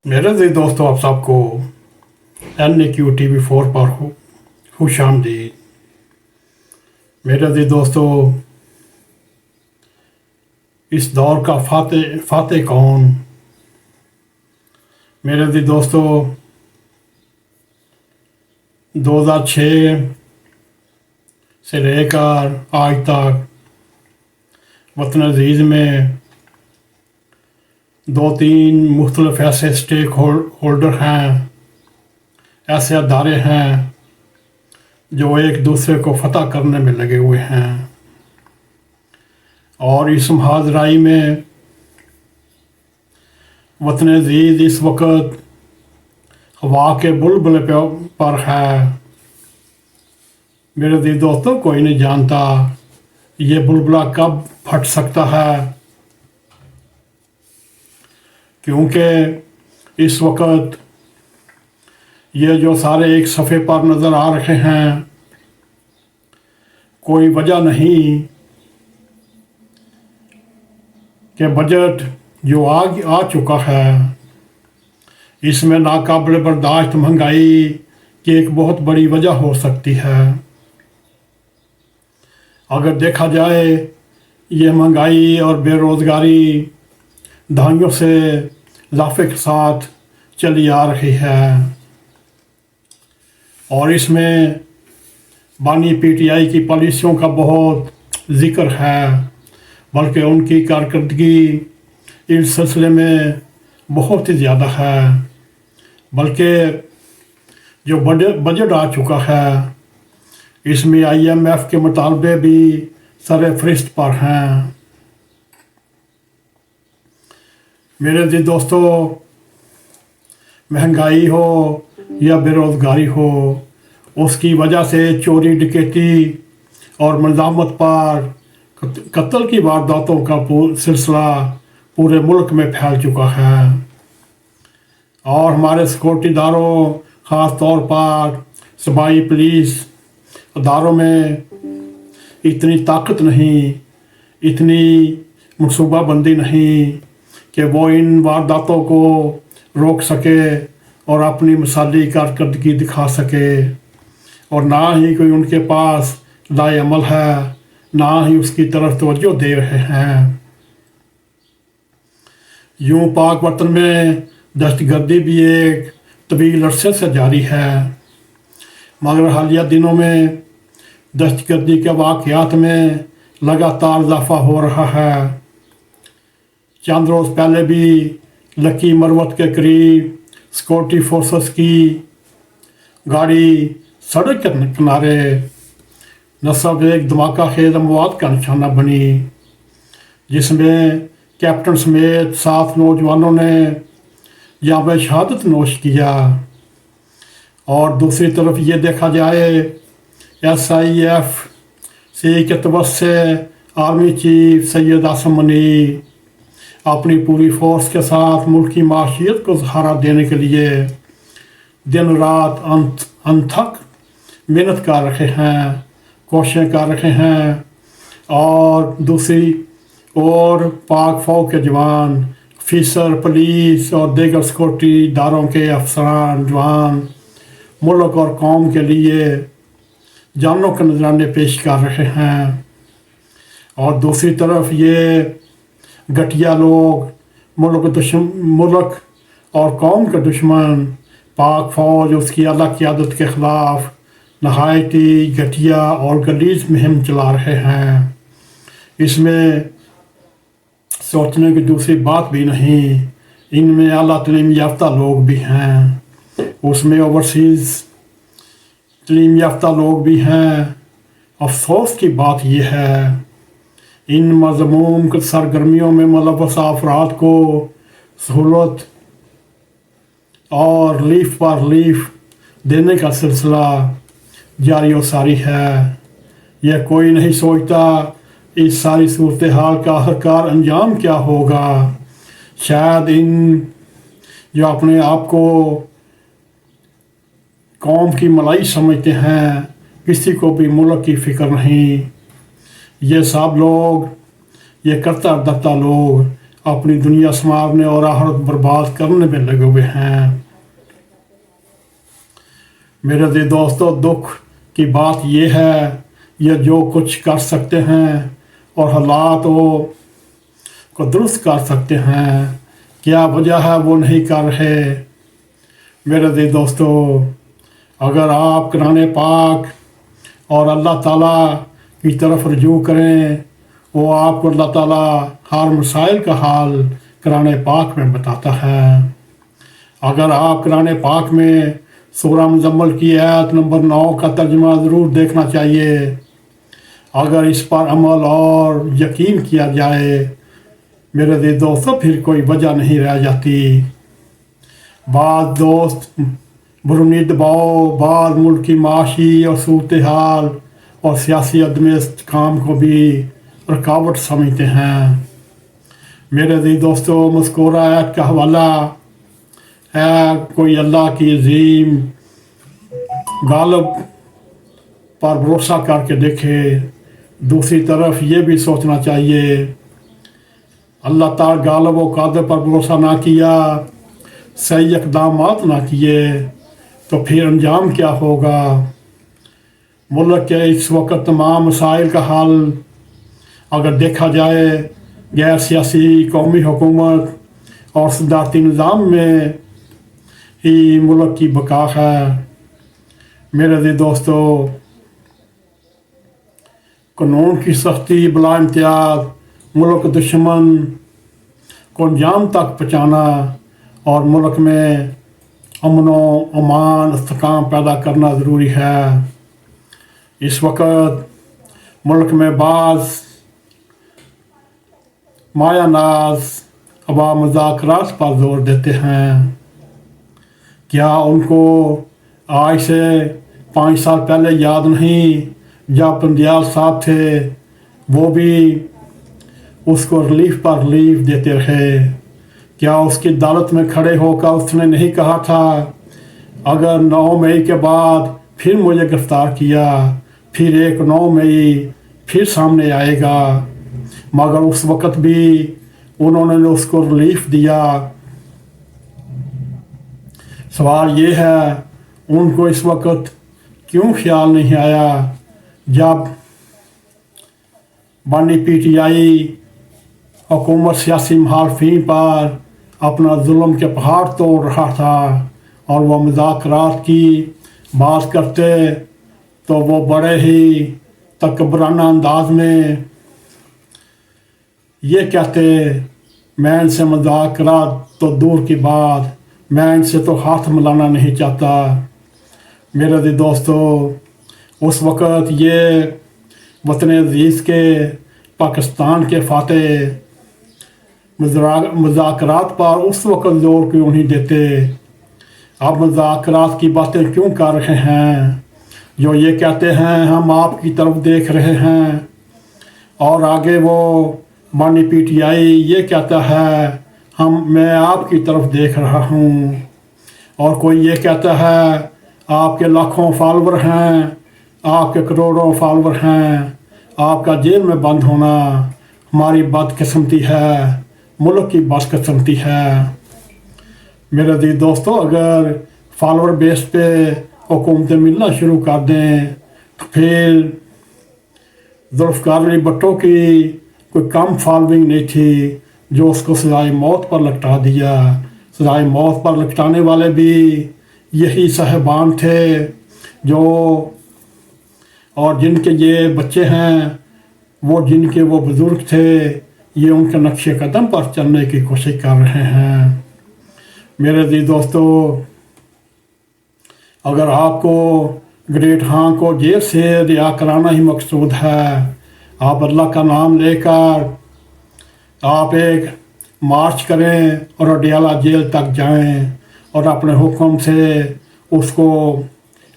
मेरे जी दोस्तों, आप सबको NAQ TV4 पर खुश आमदीद। मेरे जी दोस्तों, इस दौर का फाते कौन? मेरे जी दोस्तों, 2006 से लेकर आज तक वतन अजीज़ में 2-3 मुख्तलिफ ऐसे स्टेक होल्डर हैं, ऐसे अदारे हैं जो एक दूसरे को फतह करने में लगे हुए हैं। और इस मुहाजराई में वतन अजीज़ इस वक्त हवा के बुलबुले पर है। मेरे दिल दोस्तों, कोई नहीं जानता ये बुलबुला कब फट सकता है, क्योंकि इस वक्त ये जो सारे एक सफ़े पर नज़र आ रहे हैं, कोई वजह नहीं कि बजट जो आ चुका है, इसमें नाकाबिल बर्दाश्त महंगाई की एक बहुत बड़ी वजह हो सकती है। अगर देखा जाए, ये महंगाई और बेरोज़गारी दहाइयों से इजाफे के साथ चली आ रही है, और इसमें बानी PTI की पॉलिसियों का बहुत ज़िक्र है, बल्कि उनकी कारकर्दगी इस सिलसिले में बहुत ही ज़्यादा है। बल्कि जो बजट आ चुका है, इसमें IMF के मुतालबे भी सर-ए-फ़हरिस्त पर हैं। मेरे जी दोस्तों, महंगाई हो या बेरोज़गारी हो, उसकी वजह से चोरी डकैती और मज़ामत पर कत्ल की वारदातों का सिलसिला पूरे मुल्क में फैल चुका है। और हमारे सिक्योरिटी इदारों, ख़ास तौर पर सूबाई पुलिस इदारों में इतनी ताकत नहीं, इतनी मनसूबाबंदी नहीं कि वो इन वारदातों को रोक सके और अपनी मिसाली कारकर्दगी दिखा सके, और ना ही कोई उनके पास लाए अमल है, ना ही उसकी तरफ तवज्जो दे रहे हैं। यूँ पाक वतन में दहशतगर्दी भी एक तवील अरसे से जारी है, मगर हालिया दिनों में दहशतगर्दी के वाक़यात में लगातार इजाफा हो रहा है। चंद रोज़ पहले भी लकी मरवत के करीब सिक्योरिटी फोर्सेस की गाड़ी सड़क के किनारे नस्ब एक धमाका खेज अमवात का निशाना बनी, जिसमें कैप्टन समेत 7 नौजवानों ने जाम शहादत नोश किया। और दूसरी तरफ ये देखा जाए, SIF के तवस से आर्मी चीफ सैयद आसम मनी अपनी पूरी फोर्स के साथ मुल्क की माशियत को सहारा देने के लिए दिन रात अनथक मेहनत कर रहे हैं, कोशिशें कर रहे हैं। और दूसरी ओर पाक फौज के जवान, ऑफिसर, पुलिस और दीगर सिक्योरिटी इदारों के अफसरान जवान मुल्क और कौम के लिए जानों के नजराने पेश कर रहे हैं। और दूसरी तरफ ये घटिया लोग, मुल्क और कौम के दुश्मन पाक फौज उसकी आला क़यादत के ख़िलाफ़ नहायती घटिया और गलीज़ मुहिम चला रहे हैं। इसमें सोचने की दूसरी बात भी नहीं, इनमें आला तालीम याफ्ता लोग भी हैं, उसमें ओवरसीज़ तालीम याफ्ता लोग भी हैं। अफसोस की बात यह है, इन मज़मूम सरगर्मियों में मुलव्वस अफराद को सहूलत और रिलीफ पर रिलीफ देने का सिलसिला जारी व सारी है। यह कोई नहीं सोचता इस सारी सूरत हाल का आखिरकार अंजाम क्या होगा। शायद इन जो अपने आप को कौम की मलाई समझते हैं, किसी को भी मुल्क की फ़िक्र नहीं। ये सब लोग, ये करता धरता लोग अपनी दुनिया संवारने और आखिरत बर्बाद करने में लगे हुए हैं। मेरे दिल दोस्तों, दुख की बात ये है, ये जो कुछ कर सकते हैं और हालात को दुरुस्त कर सकते हैं, क्या वजह है वो नहीं कर रहे। मेरे दिल दोस्तों, अगर आप कुरान पाक और अल्लाह ताला की तरफ रजू करें, वो आपको अल्लाह ताला हर मसाइल का हाल कुरान पाक में बताता है। अगर आप कुरान पाक में सूरह मुज़म्मिल की आयत नंबर 9 का तर्जुमा ज़रूर देखना चाहिए। अगर इस पर अमल और यकीन किया जाए, मेरे दिल दोस्तों, फिर कोई वजह नहीं रह जाती। बाद दोस्त बरूनी दबाव, बाद मुल्की माशी और सूरत हाल और सियासी अदम इस्तेकाम को भी रुकावट समझते हैं। मेरे दिल दोस्तों, मज़कूरा आयत का हवाला है, कोई अल्लाह की अजीम गालिब पर भरोसा करके देखे। दूसरी तरफ ये भी सोचना चाहिए, अल्लाह ताला गालिब व कादिर पर भरोसा ना किया, सही इक़दामात ना किए, तो फिर अंजाम क्या होगा। मुल्क के इस वक्त तमाम मसाइल का हल अगर देखा जाए, गैर सियासी कौमी हुकूमत और सदारती निज़ाम में ही मुल्क की बका है। मेरे दिल दोस्तों, कानून की सख्ती, बला इम्तियाज, मुल्क दुश्मन को अंजाम तक पहुँचाना और मुल्क में अमन व अमान इस्तेकाम पैदा करना ज़रूरी है। इस वक्त मुल्क में बाज़ माया नाज हवा मुज़ाकरात पर जोर देते हैं। क्या उनको आज से 5 साल पहले याद नहीं, जब पंडियाल साहब थे, वो भी उसको रिलीफ पर रिलीफ देते रहे। क्या उसकी अदालत में खड़े होकर उसने नहीं कहा था, अगर 9 मई के बाद फिर मुझे गिरफ्तार किया, फिर एक 9 मई फिर सामने आएगा। मगर उस वक़्त भी उन्होंने उसको रिलीफ दिया। सवाल ये है, उनको इस वक्त क्यों ख्याल नहीं आया, जब बानी PTI हुकूमत सियासी मुखालफिन पर अपना जुल्म के पहाड़ तोड़ रहा था और वह मुज़ाकरात की बात करते तो वो बड़े ही तकबराना अंदाज में ये कहते, मैं इनसे मुज़ाकरात तो दूर की बात, मैं इनसे तो हाथ मिलाना नहीं चाहता। मेरे दिल दोस्तों, उस वक़्त ये वतन अज़ीज़ के पाकिस्तान के फातेह मुज़ाकरात पर उस वक़्त जोर क्यों नहीं देते। अब मुज़ाकरात की बातें क्यों कर रहे हैं, जो ये कहते हैं हम आपकी तरफ देख रहे हैं, और आगे वो बानी PTI ये कहता है मैं आपकी तरफ देख रहा हूँ, और कोई ये कहता है आपके लाखों फॉलोवर हैं, आपके करोड़ों फॉलोवर हैं, आपका जेल में बंद होना हमारी बदकिस्मती है, मुल्क की बदकिस्मती है। मेरे दिल दोस्तों, अगर फॉलोवर बेस पे हुकूमतें मिलना शुरू कर दें, तो फिर जुल्फ़िकार अली भुट्टो की कोई कम फॉलोइंग नहीं थी, जो उसको सजाए मौत पर लटका दिया। सजाए मौत पर लटकाने वाले भी यही साहिबान थे, जो और जिनके ये बच्चे हैं, वो जिनके वो बुज़ुर्ग थे, ये उनके नक्शे कदम पर चलने की कोशिश कर रहे हैं। मेरे दिल दोस्तों, अगर आपको ग्रेट खां को जेल से रिहा कराना ही मकसूद है, आप अल्लाह का नाम लेकर आप एक मार्च करें और अडियाला जेल तक जाएं और अपने हुक्म से उसको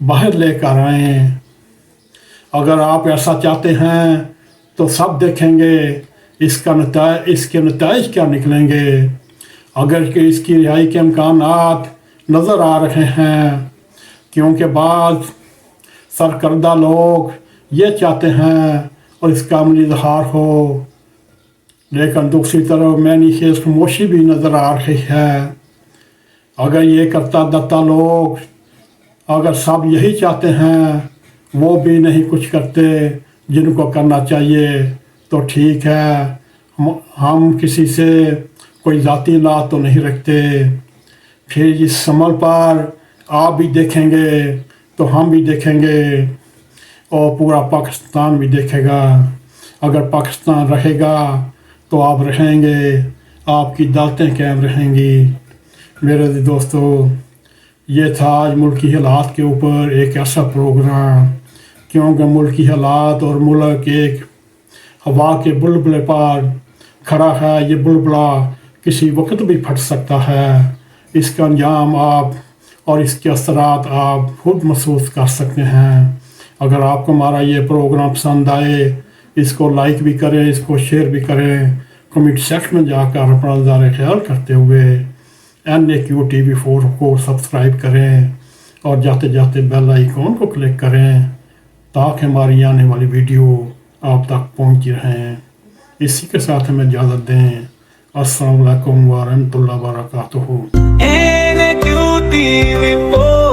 बाहर लेकर आएं। अगर आप ऐसा चाहते हैं तो सब देखेंगे इसके नताइज क्या निकलेंगे। अगर कि इसकी रिहाई के इम्कानात नज़र आ रहे हैं, क्योंकि बाद सरकर्दा लोग ये चाहते हैं और इसका अमली इजहार हो, लेकिन दूसरी तरफ मैनीफेस्ट खामोशी भी नज़र आ रही है। अगर ये करता धरता लोग, अगर सब यही चाहते हैं, वो भी नहीं कुछ करते जिनको करना चाहिए, तो ठीक है। हम किसी से कोई ज़ाती लात तो नहीं रखते। फिर इस अमल पर आप भी देखेंगे तो हम भी देखेंगे और पूरा पाकिस्तान भी देखेगा। अगर पाकिस्तान रहेगा तो आप रहेंगे, आपकी अदालतें कायम रहेंगी। मेरे दोस्तों, ये था आज मुल्की हालात के ऊपर एक ऐसा प्रोग्राम, क्योंकि मुल्की हालात और मुल्क एक हवा के बुलबुले पर खड़ा है। ये बुलबुला किसी वक्त भी फट सकता है। इसका अंजाम आप और इसके असरात आप खुद महसूस कर सकते हैं। अगर आपको हमारा ये प्रोग्राम पसंद आए, इसको लाइक भी करें, इसको शेयर भी करें, कमेंट सेक्शन में जाकर अपना नज़ारे ख्याल करते हुए NAQ TV4 को सब्सक्राइब करें और जाते जाते बेल आइकॉन को क्लिक करें ताकि हमारी आने वाली वीडियो आप तक पहुंच रहें। इसी के साथ हमें इजाज़त दें। अस्सलाम वालेकुम व रहमतुल्लाहि व बरकातुहू। NAQ TV4